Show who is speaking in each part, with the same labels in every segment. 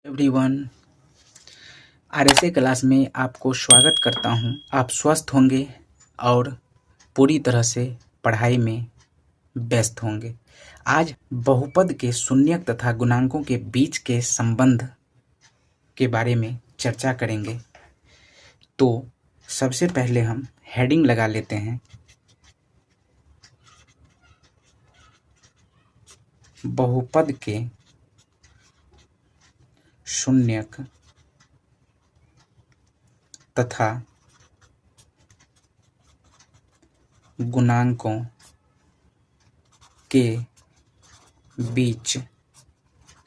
Speaker 1: Everyone, RSA class में आपको स्वागत करता हूं। आप स्वस्थ होंगे और पूरी तरह से पढ़ाई में व्यस्त होंगे। आज बहुपद के शून्यक तथा गुणांकों के बीच के संबंध के बारे में चर्चा करेंगे। तो सबसे पहले हम हेडिंग लगा लेते हैं। बहुपद के शून्यक तथा गुणांकों के बीच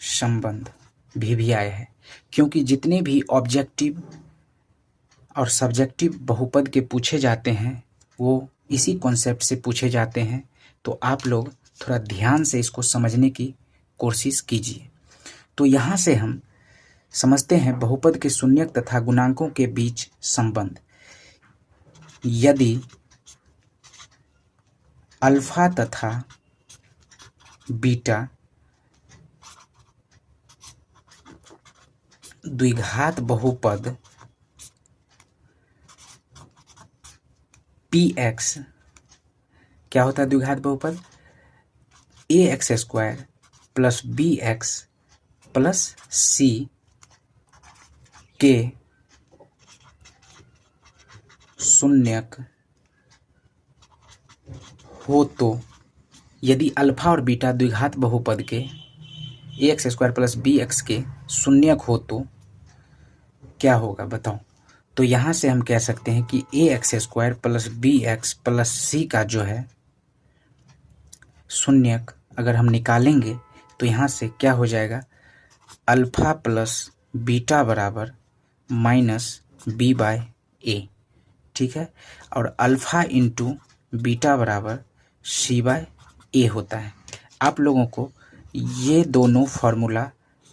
Speaker 1: संबंध भी आया है, क्योंकि जितने भी ऑब्जेक्टिव और सब्जेक्टिव बहुपद के पूछे जाते हैं वो इसी कॉन्सेप्ट से पूछे जाते हैं। तो आप लोग थोड़ा ध्यान से इसको समझने की कोशिश कीजिए। तो यहाँ से हम समझते हैं बहुपद के शून्यक तथा गुणांकों के बीच संबंध। यदि अल्फा तथा बीटा द्विघात बहुपद px, क्या होता है द्विघात बहुपद? ax² plus bx plus c के शून्यक हो तो यदि अल्फा और बीटा द्विघात बहुपद के ax² प्लस bx के शून्यक हो तो क्या होगा बताओ। तो यहाँ से हम कह सकते हैं कि ax² plus bx plus c का जो है शून्यक अगर हम निकालेंगे तो यहाँ से क्या हो जाएगा, अल्फा प्लस बीटा बराबर माइनस b/a। ठीक है, और अल्फा इंटू बीटा बराबर c/a होता है। आप लोगों को ये दोनों फॉर्मूला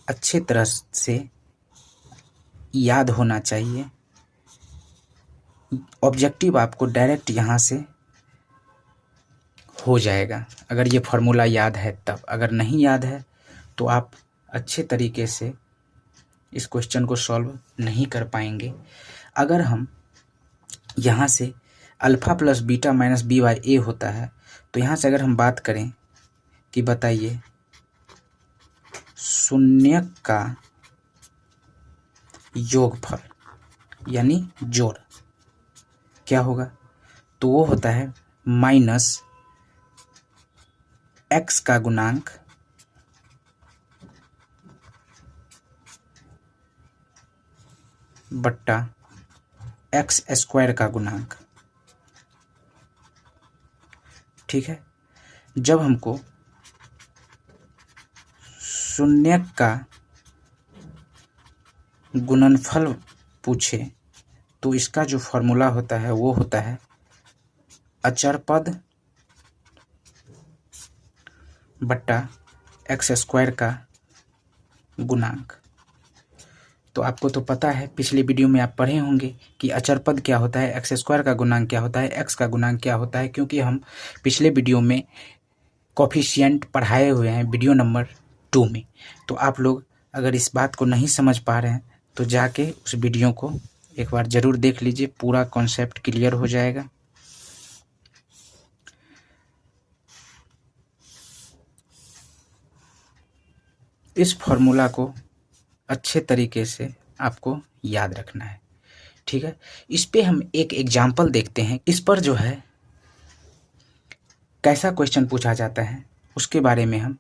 Speaker 1: अच्छे तरह से याद होना चाहिए। ऑब्जेक्टिव आपको डायरेक्ट यहाँ से हो जाएगा अगर ये फॉर्मूला याद है तब। अगर नहीं याद है तो आप अच्छे तरीके से इस क्वेश्चन को सॉल्व नहीं कर पाएंगे। अगर हम यहाँ से alpha plus beta minus b/a होता है, तो यहाँ से अगर हम बात करें कि बताइए शून्यक का योगफल यानी जोड़ क्या होगा, तो वो होता है माइनस x का गुणांक बट्टा x² का गुणांक। ठीक है, जब हमको शून्यक का गुणनफल पूछे तो इसका जो फॉर्मूला होता है वो होता है अचर पद बट्टा x² का गुणांक। तो आपको तो पता है, पिछले वीडियो में आप पढ़े होंगे कि अचर पद क्या होता है, x² का गुणांक क्या होता है, x का गुणांक क्या होता है, क्योंकि हम पिछले वीडियो में कोफिशिएंट पढ़ाए हुए हैं वीडियो नंबर 2 में। तो आप लोग अगर इस बात को नहीं समझ पा रहे हैं तो जाके उस वीडियो को एक बार ज़रूर देख लीजिए, पूरा कॉन्सेप्ट क्लियर हो जाएगा। इस फॉर्मूला को अच्छे तरीके से आपको याद रखना है। ठीक है, इस पे हम एक एग्जाम्पल देखते हैं। इस पर जो है कैसा क्वेश्चन पूछा जाता है उसके बारे में हम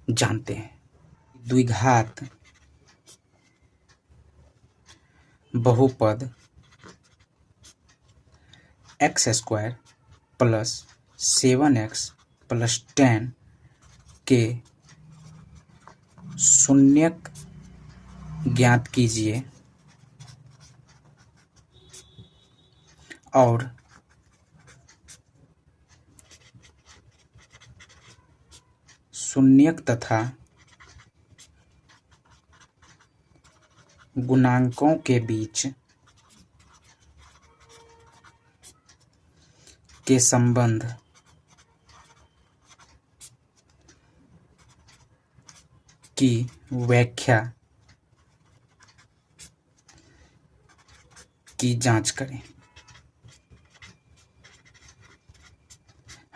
Speaker 1: जानते हैं। द्विघात बहुपद x² प्लस 7x प्लस 10 के शून्यक ज्ञात कीजिए और शून्यक तथा गुणांकों के बीच के संबंध की व्याख्या की जांच करें।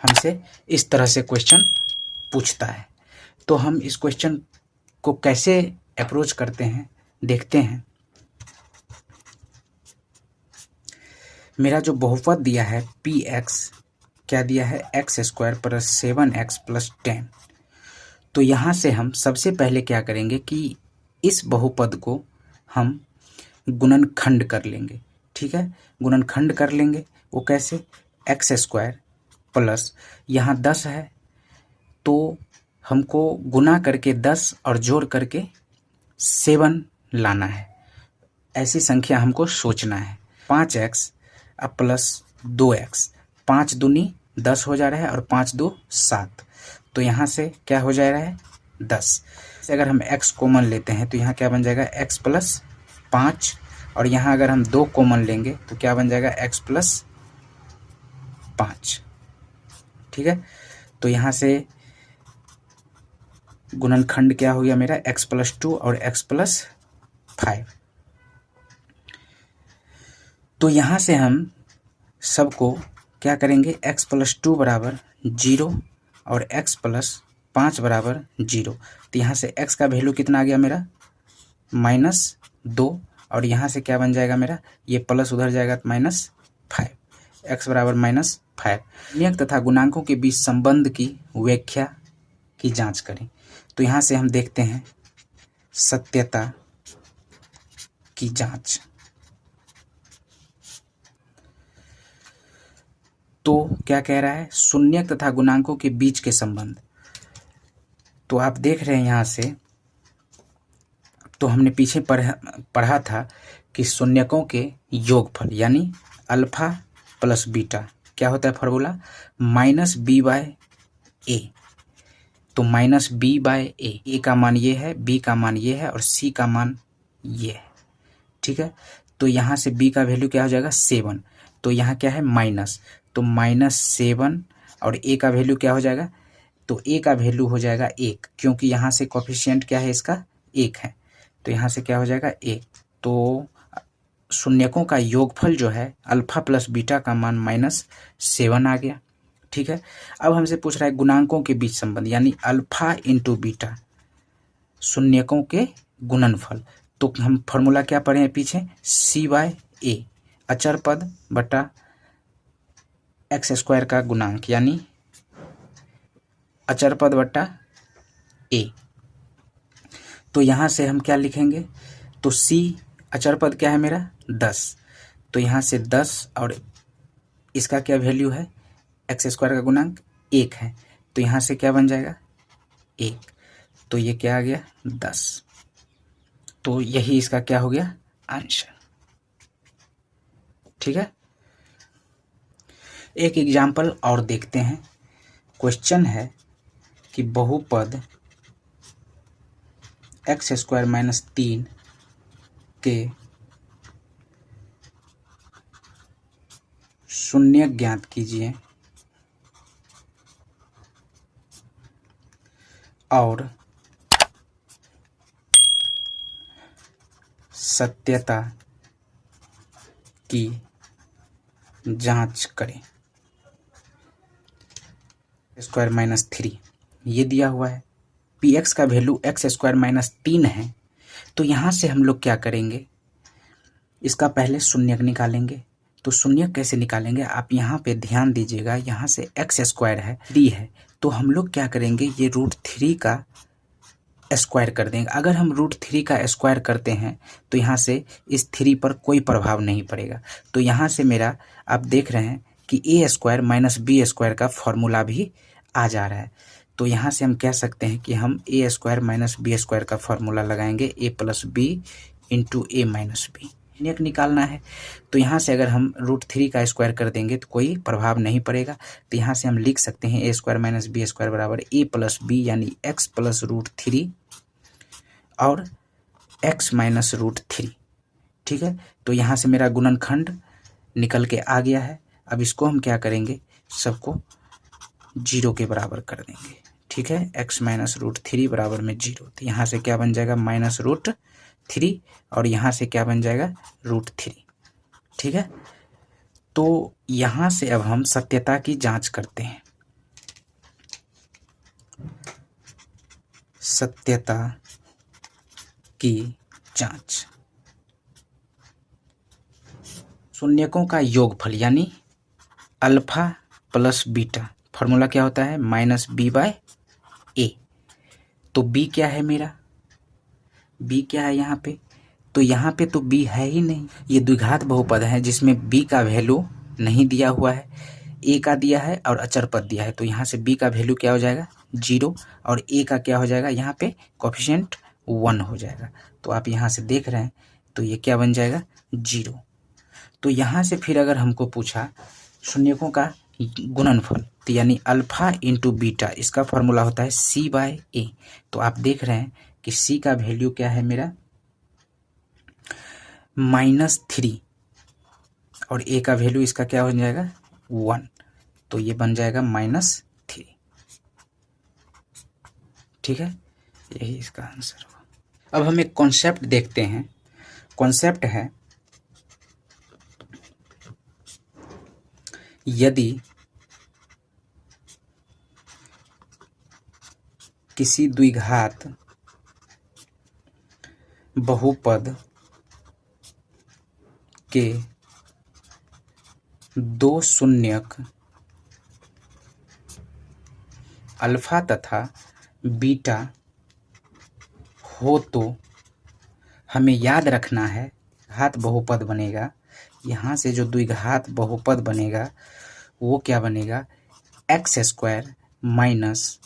Speaker 1: हमसे इस तरह से क्वेश्चन पूछता है। तो हम इस क्वेश्चन को कैसे अप्रोच करते हैं देखते हैं। मेरा जो बहुपद दिया है पी एक्स, क्या दिया है, x square plus 7x plus 10। तो यहाँ से हम सबसे पहले क्या करेंगे कि इस बहुपद को हम गुणनखंड कर लेंगे। ठीक है, गुणनखंड कर लेंगे। वो कैसे, एक्स स्क्वायर प्लस यहाँ 10 है तो हमको गुना करके 10 और जोड़ करके 7 लाना है। ऐसी संख्या हमको सोचना है। 5x अब प्लस 2x, 5 दूनी 10 हो जा रहा है और 5 दो 7। तो यहाँ से क्या हो जा रहा है 10 से अगर हम x कॉमन लेते हैं तो यहाँ क्या बन जाएगा x प्लस 5, और यहाँ अगर हम 2 कॉमन लेंगे तो क्या बन जाएगा x प्लस 5। ठीक है, तो यहाँ से गुणनखंड क्या हो गया मेरा, x प्लस 2 और x प्लस 5। तो यहाँ से हम सबको क्या करेंगे, x प्लस 2 बराबर 0 और x प्लस 5 बराबर 0। तो यहाँ से x का वैल्यू कितना आ गया मेरा, -2, और यहाँ से क्या बन जाएगा मेरा, ये प्लस उधर जाएगा तो -5, x बराबर -5। गुणक तथा गुणांकों के बीच संबंध की व्याख्या की जांच करें। तो यहाँ से हम देखते हैं सत्यता की जांच। तो क्या कह रहा है, शून्यक तथा गुणांकों के बीच के संबंध। तो आप देख रहे हैं यहाँ से, तो हमने पीछे पढ़ा था कि शून्यकों के योगफल यानी अल्फा प्लस बीटा क्या होता है फॉर्मूला, -b/a। तो -b/a, ए का मान ये है, बी का मान ये है और सी का मान ये है। ठीक है, तो यहाँ से b का वैल्यू क्या हो जाएगा 7। तो यहाँ क्या है माइनस, तो -7 और a का वैल्यू क्या हो जाएगा, तो a का वैल्यू हो जाएगा 1, क्योंकि यहाँ से कोफिशिएंट क्या है इसका 1 है। तो यहाँ से क्या हो जाएगा 1। तो शून्यकों का योगफल जो है अल्फा प्लस बीटा का मान -7 आ गया। ठीक है, अब हमसे पूछ रहा है गुणांकों के बीच संबंध यानी अल्फा इंटू बीटा, शून्यकों के गुणनफल। तो हम फॉर्मूला क्या पढ़े हैं पीछे, c/a, अचर पद बटा एक्स स्क्वायर का गुणांक यानी अचर पद बटा a। तो यहाँ से हम क्या लिखेंगे, तो c अचर पद क्या है मेरा 10। तो यहाँ से 10 और इसका क्या वैल्यू है, एक्स स्क्वायर का गुणांक 1 है। तो यहाँ से क्या बन जाएगा 1। तो ये क्या आ गया 10। तो यही इसका क्या हो गया आंसर। ठीक है, एक एग्जाम्पल और देखते हैं। क्वेश्चन है कि बहुपद एक्स स्क्वायर -3 के शून्य ज्ञात कीजिए और सत्यता की जांच करें। स्क्वायर -3 ये दिया हुआ है, पी एक्स का वैल्यू एक्स स्क्वायर -3 है। तो यहाँ से हम लोग क्या करेंगे, इसका पहले शून्यक निकालेंगे। तो शून्यक कैसे निकालेंगे, आप यहाँ पे ध्यान दीजिएगा, यहाँ से एक्स स्क्वायर है 3 है, तो हम लोग क्या करेंगे, ये √3 का स्क्वायर कर देंगे। अगर हम √3 का स्क्वायर करते हैं तो यहाँ से इस 3 पर कोई प्रभाव नहीं पड़ेगा। तो यहाँ से मेरा आप देख रहे हैं कि a स्क्वायर -b स्क्वायर का फॉर्मूला भी आ जा रहा है। तो यहाँ से हम कह सकते हैं कि हम a स्क्वायर -b स्क्वायर का फॉर्मूला लगाएंगे, a + b × a - b शून्यक निकालना है। तो यहाँ से अगर हम √3 का स्क्वायर कर देंगे तो कोई प्रभाव नहीं पड़ेगा। तो यहाँ से हम लिख सकते हैं a स्क्वायर -b स्क्वायर बराबर a + b यानी x + √3 और x - √3। ठीक है, तो यहाँ से मेरा गुणनखंड निकल के आ गया है। अब इसको हम क्या करेंगे, सबको 0 के बराबर कर देंगे। ठीक है, x - √3 बराबर में 0। तो यहाँ से क्या बन जाएगा -√3 और यहाँ से क्या बन जाएगा √3। ठीक है। तो यहाँ से अब हम सत्यता की जांच करते हैं। सत्यता की जांच। शून्यकों का योगफल यानी अल्फा प्लस बीटा, फॉर्मूला क्या होता है? माइनस बी बाय ए। तो बी क्या है मेरा? बी क्या है यहाँ पे? तो यहाँ पे तो बी है ही नहीं, ये द्विघात बहुपद है जिसमें बी का वैल्यू नहीं दिया हुआ है, ए का दिया है और अचर पद दिया है। तो यहाँ से बी का वैल्यू क्या हो जाएगा? 0, और ए का क्या हो जाएगा? यहाँ पे कोफिशिएंट 1 हो जाएगा। तो आप यहाँ से देख रहे हैं, तो ये क्या बन जाएगा? 0। तो यहाँ से फिर अगर हमको पूछा शून्यकों का गुणनफल, तो यानी अल्फा इंटू बीटा, इसका फॉर्मूला होता है सी बाय ए। तो आप देख रहे हैं कि सी का वैल्यू क्या है मेरा? -3, और ए का वैल्यू इसका क्या हो जाएगा? 1। तो ये बन जाएगा -3। ठीक है, यही इसका आंसर होगा। अब हम एक कॉन्सेप्ट देखते हैं। कॉन्सेप्ट है, यदि किसी द्विघात बहुपद के 2 शून्यक अल्फा तथा बीटा हो तो हमें याद रखना है, घात बहुपद बनेगा, यहाँ से जो द्विघात बहुपद बनेगा वो क्या बनेगा? x² minus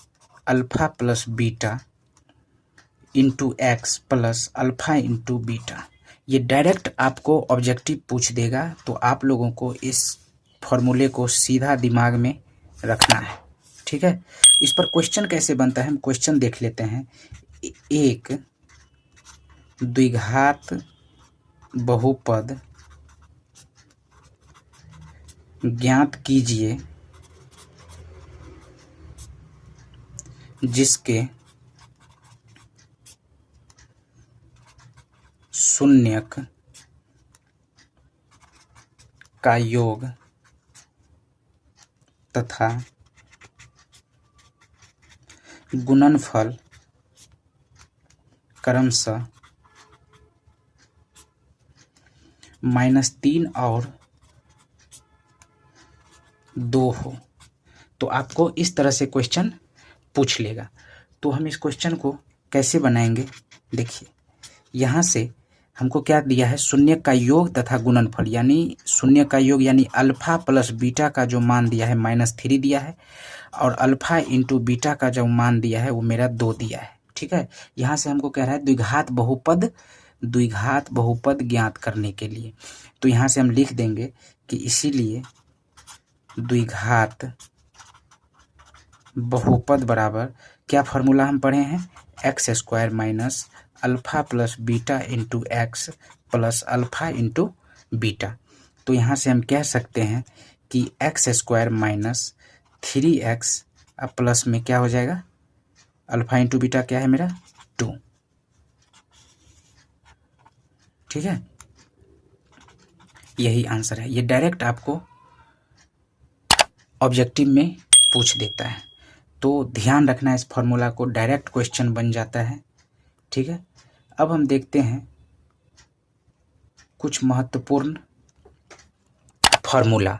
Speaker 1: alpha plus beta into x plus alpha into beta. ये डायरेक्ट आपको ऑब्जेक्टिव पूछ देगा, तो आप लोगों को इस फॉर्मूले को सीधा दिमाग में रखना है। ठीक है, इस पर क्वेश्चन कैसे बनता है हम क्वेश्चन देख लेते हैं। एक द्विघात बहुपद ज्ञात कीजिए जिसके शून्यक का योग तथा गुणनफल क्रमशः -3 और 2 हो। तो आपको इस तरह से क्वेश्चन पूछ लेगा। तो हम इस क्वेश्चन को कैसे बनाएंगे? देखिए, यहाँ से हमको क्या दिया है? शून्य का योग तथा गुणनफल, यानी शून्य का योग यानी अल्फा प्लस बीटा का जो मान दिया है -3 दिया है, और अल्फा इंटू बीटा का जो मान दिया है वो मेरा 2 दिया है। ठीक है, यहाँ से हमको कह रहा है द्विघात बहुपद ज्ञात करने के लिए। तो यहाँ से हम लिख देंगे कि इसीलिए द्विघात बहुपद बराबर क्या फॉर्मूला हम पढ़े हैं? x² minus alpha plus beta into x plus alpha into beta. तो यहाँ से हम कह सकते हैं कि x² माइनस 3x अब प्लस में क्या हो जाएगा? अल्फा इंटू बीटा क्या है मेरा? 2। ठीक है, यही आंसर है। ये डायरेक्ट आपको ऑब्जेक्टिव में पूछ देता है, तो ध्यान रखना है इस फॉर्मूला को, डायरेक्ट क्वेश्चन बन जाता है। ठीक है, अब हम देखते हैं कुछ महत्वपूर्ण फार्मूला।